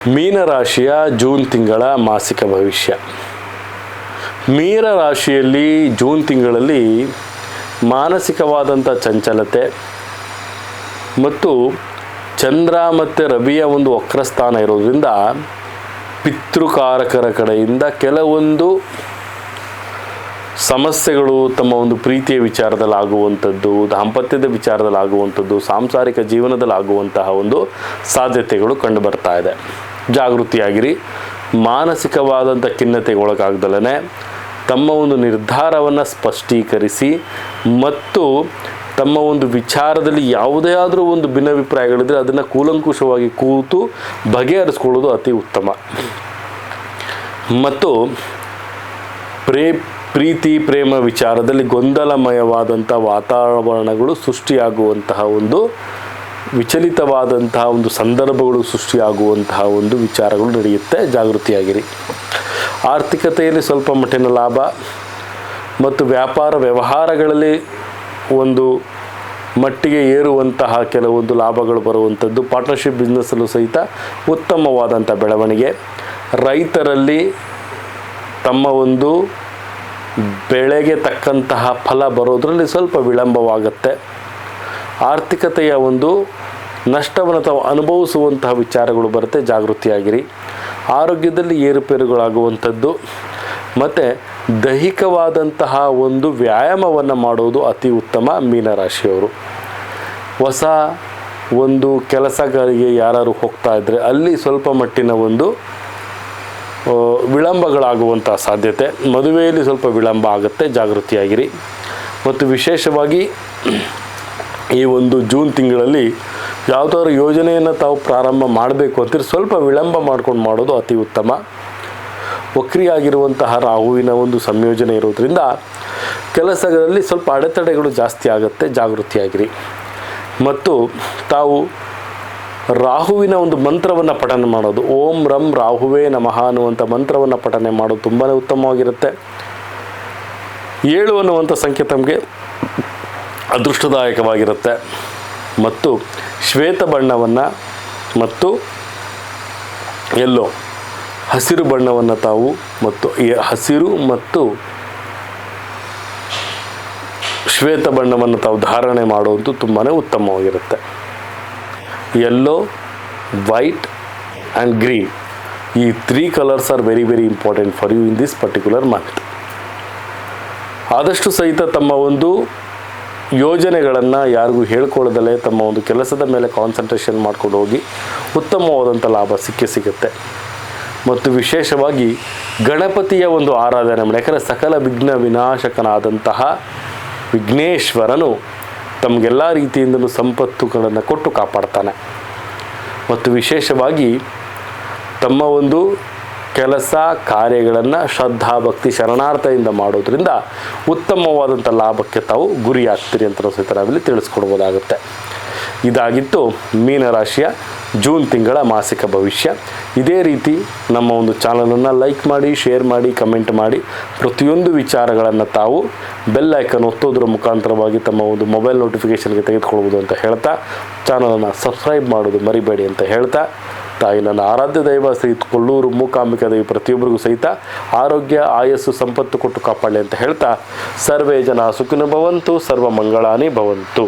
ಮೀನರಾಶಿಯ June ತಿಂಗಳ ಮಾಸಿಕ ಭವಿಷ್ಯ. ಮೀನರಾಶಿಯಲ್ಲಿ ಜೂನ್ ತಿಂಗಳಲ್ಲಿ ಮಾನಸಿಕವಾದಂಥ ಚಂಚಲತೆ ಮತ್ತು ಚಂದ್ರ ಮತ್ತು ರವಿಯ ಒಂದು ವಕ್ರಸ್ಥಾನ ಇರೋದ್ರಿಂದ ಪಿತೃಕಾರಕರ ಕಡೆಯಿಂದ ಕೆಲವೊಂದು ಸಮಸ್ಯೆಗಳು ತಮ್ಮ ಒಂದು ಪ್ರೀತಿಯ ವಿಚಾರದಲ್ಲಿ ಆಗುವಂಥದ್ದು, ದಾಂಪತ್ಯದ ವಿಚಾರದಲ್ಲಿ ಆಗುವಂಥದ್ದು, ಸಾಂಸಾರಿಕ ಜೀವನದಲ್ಲಿ ಆಗುವಂತಹ ಒಂದು ಸಾಧ್ಯತೆಗಳು ಕಂಡು ಬರ್ತಾ ಇದೆ. ಜಾಗೃತಿಯಾಗಿರಿ. ಮಾನಸಿಕವಾದಂಥ ಖಿನ್ನತೆಗೆ ಒಳಗಾಗ್ದಲೇ ತಮ್ಮ ಒಂದು ನಿರ್ಧಾರವನ್ನು ಸ್ಪಷ್ಟೀಕರಿಸಿ ಮತ್ತು ತಮ್ಮ ಒಂದು ವಿಚಾರದಲ್ಲಿ ಯಾವುದೇ ಆದರೂ ಒಂದು ಭಿನ್ನಾಭಿಪ್ರಾಯಗಳಿದ್ದರೆ ಅದನ್ನು ಕೂಲಂಕುಷವಾಗಿ ಕೂತು ಬಗೆಹರಿಸ್ಕೊಳ್ಳೋದು ಅತಿ ಉತ್ತಮ. ಮತ್ತು ಪ್ರೀತಿ ಪ್ರೇಮ ವಿಚಾರದಲ್ಲಿ ಗೊಂದಲಮಯವಾದಂಥ ವಾತಾವರಣಗಳು ಸೃಷ್ಟಿಯಾಗುವಂತಹ ಒಂದು ವಿಚಲಿತವಾದಂತಹ ಒಂದು ಸಂದರ್ಭಗಳು ಸೃಷ್ಟಿಯಾಗುವಂತಹ ಒಂದು ವಿಚಾರಗಳು ನಡೆಯುತ್ತೆ. ಜಾಗೃತಿಯಾಗಿರಿ. ಆರ್ಥಿಕತೆಯಲ್ಲಿ ಸ್ವಲ್ಪ ಮಟ್ಟಿನ ಲಾಭ ಮತ್ತು ವ್ಯಾಪಾರ ವ್ಯವಹಾರಗಳಲ್ಲಿ ಒಂದು ಮಟ್ಟಿಗೆ ಏರುವಂತಹ ಕೆಲವೊಂದು ಲಾಭಗಳು ಬರುವಂಥದ್ದು. ಪಾರ್ಟ್ನರ್ಶಿಪ್ ಬಿಸ್ನೆಸ್ಸಲ್ಲೂ ಸಹಿತ ಉತ್ತಮವಾದಂಥ ಬೆಳವಣಿಗೆ. ರೈತರಲ್ಲಿ ತಮ್ಮ ಒಂದು ಬೆಳೆಗೆ ತಕ್ಕಂತಹ ಫಲ ಬರೋದರಲ್ಲಿ ಸ್ವಲ್ಪ ವಿಳಂಬವಾಗುತ್ತೆ. ಆರ್ಥಿಕತೆಯ ಒಂದು ನಷ್ಟವನ್ನು ತಾವು ಅನುಭವಿಸುವಂತಹ ವಿಚಾರಗಳು ಬರುತ್ತೆ. ಜಾಗೃತಿಯಾಗಿರಿ. ಆರೋಗ್ಯದಲ್ಲಿ ಏರುಪೇರುಗಳಾಗುವಂಥದ್ದು ಮತ್ತು ದೈಹಿಕವಾದಂತಹ ಒಂದು ವ್ಯಾಯಾಮವನ್ನು ಮಾಡೋದು ಅತಿ ಉತ್ತಮ. ಮೀನರಾಶಿಯವರು ಹೊಸ ಒಂದು ಕೆಲಸಗಳಿಗೆ ಯಾರು ಹೋಗ್ತಾ ಇದ್ದರೆ ಅಲ್ಲಿ ಸ್ವಲ್ಪ ಮಟ್ಟಿನ ಒಂದು ವಿಳಂಬಗಳಾಗುವಂಥ ಸಾಧ್ಯತೆ. ಮದುವೆಯಲ್ಲಿ ಸ್ವಲ್ಪ ವಿಳಂಬ ಆಗುತ್ತೆ. ಜಾಗೃತಿಯಾಗಿರಿ. ಮತ್ತು ವಿಶೇಷವಾಗಿ ಈ ಒಂದು ಜೂನ್ ತಿಂಗಳಲ್ಲಿ ಯಾವುದಾದ್ರು ಯೋಜನೆಯನ್ನು ತಾವು ಪ್ರಾರಂಭ ಮಾಡಬೇಕು ಅಂತೀರಿ ಸ್ವಲ್ಪ ವಿಳಂಬ ಮಾಡ್ಕೊಂಡು ಮಾಡೋದು ಅತಿ ಉತ್ತಮ. ವಕ್ರಿಯಾಗಿರುವಂತಹ ರಾಹುವಿನ ಒಂದು ಸಂಯೋಜನೆ ಇರೋದರಿಂದ ಕೆಲಸಗಳಲ್ಲಿ ಸ್ವಲ್ಪ ಅಡೆತಡೆಗಳು ಜಾಸ್ತಿ ಆಗುತ್ತೆ. ಜಾಗೃತಿಯಾಗಿರಿ. ಮತ್ತು ತಾವು ರಾಹುವಿನ ಒಂದು ಮಂತ್ರವನ್ನು ಪಠನೆ ಮಾಡೋದು, ಓಂ ರಂ ರಾಹುವೇ ನಮಃ ಅನ್ನುವಂಥ ಮಂತ್ರವನ್ನು ಪಠನೆ ಮಾಡೋದು ತುಂಬಾ ಉತ್ತಮವಾಗಿರುತ್ತೆ. 7 ಅನ್ನುವಂಥ ಸಂಖ್ಯೆ ತಮಗೆ ಅದೃಷ್ಟದಾಯಕವಾಗಿರುತ್ತೆ. ಮತ್ತು ಶ್ವೇತ ಬಣ್ಣವನ್ನು ಮತ್ತು ಎಲ್ಲೋ ಹಸಿರು ಬಣ್ಣವನ್ನು ತಾವು ಮತ್ತು ಹಸಿರು ಮತ್ತು ಶ್ವೇತ ಬಣ್ಣವನ್ನು ತಾವು ಧಾರಣೆ ಮಾಡುವುದು ತುಂಬಾ ಉತ್ತಮವಾಗಿರುತ್ತೆ. ಯೆಲ್ಲೋ, ವೈಟ್ ಆ್ಯಂಡ್ ಗ್ರೀನ್ ಈ 3 colours are very important for you in this particular month. ಆದಷ್ಟು ಸಹಿತ ತಮ್ಮ ಒಂದು ಯೋಜನೆಗಳನ್ನು ಯಾರಿಗೂ ಹೇಳ್ಕೊಳ್ಳದಲ್ಲೇ ತಮ್ಮ ಒಂದು ಕೆಲಸದ ಮೇಲೆ ಕಾನ್ಸಂಟ್ರೇಷನ್ ಮಾಡ್ಕೊಂಡು ಹೋಗಿ ಉತ್ತಮವಾದಂಥ ಲಾಭ ಸಿಗುತ್ತೆ. ಮತ್ತು ವಿಶೇಷವಾಗಿ ಗಣಪತಿಯ ಒಂದು ಆರಾಧನೆ ಮಾಡಿ. ಯಾಕಂದರೆ ಸಕಲ ವಿಘ್ನ ವಿನಾಶಕನಾದಂತಹ ವಿಘ್ನೇಶ್ವರನು ತಮಗೆಲ್ಲ ರೀತಿಯಿಂದಲೂ ಸಂಪತ್ತುಗಳನ್ನು ಕೊಟ್ಟು ಕಾಪಾಡ್ತಾನೆ. ಮತ್ತು ವಿಶೇಷವಾಗಿ ತಮ್ಮ ಒಂದು ಕೆಲಸ ಕಾರ್ಯಗಳನ್ನು ಶ್ರದ್ಧಾ ಭಕ್ತಿ ಶರಣಾರ್ಥದಿಂದ ಮಾಡೋದ್ರಿಂದ ಉತ್ತಮವಾದಂಥ ಲಾಭಕ್ಕೆ ತಾವು ಗುರಿಯಾಗ್ತೀರಿ ಅಂತ ಸಹಿತ ನಾವಿಲ್ಲಿ ತಿಳಿಸ್ಕೊಡ್ಬೋದಾಗುತ್ತೆ. ಇದಾಗಿತ್ತು ಮೀನರಾಶಿಯ ಜೂನ್ ತಿಂಗಳ ಮಾಸಿಕ ಭವಿಷ್ಯ. ಇದೇ ರೀತಿ ನಮ್ಮ ಒಂದು ಚಾನಲನ್ನು ಲೈಕ್ ಮಾಡಿ, ಶೇರ್ ಮಾಡಿ, ಕಮೆಂಟ್ ಮಾಡಿ ಪ್ರತಿಯೊಂದು ವಿಚಾರಗಳನ್ನು ತಾವು ಬೆಲ್ ಐಕನ್ ಒತ್ತೋದ್ರ ಮುಖಾಂತರವಾಗಿ ತಮ್ಮ ಒಂದು ಮೊಬೈಲ್ ನೋಟಿಫಿಕೇಷನ್ಗೆ ತೆಗೆದುಕೊಳ್ಬೋದು ಅಂತ ಹೇಳ್ತಾ ಚಾನಲನ್ನು ಸಬ್ಸ್ಕ್ರೈಬ್ ಮಾಡೋದು ಮರಿಬೇಡಿ ಅಂತ ಹೇಳ್ತಾ ತಾಯಿ ನನ್ನ ಆರಾಧ್ಯ ದೈವ ಶ್ರೀ ಕೊಲ್ಲೂರು ಮೂಕಾಂಬಿಕಾ ದೇವಿ ಪ್ರತಿಯೊಬ್ಬರಿಗೂ ಸಹಿತ ಆರೋಗ್ಯ ಆಯಸ್ಸು ಸಂಪತ್ತು ಕೊಟ್ಟು ಕಾಪಾಡಲಿ ಅಂತ ಹೇಳ್ತಾ ಸರ್ವೇ ಜನ ಸುಖಿನೋ ಭವಂತು, ಸರ್ವ ಮಂಗಳಾನಿ ಭವಂತು.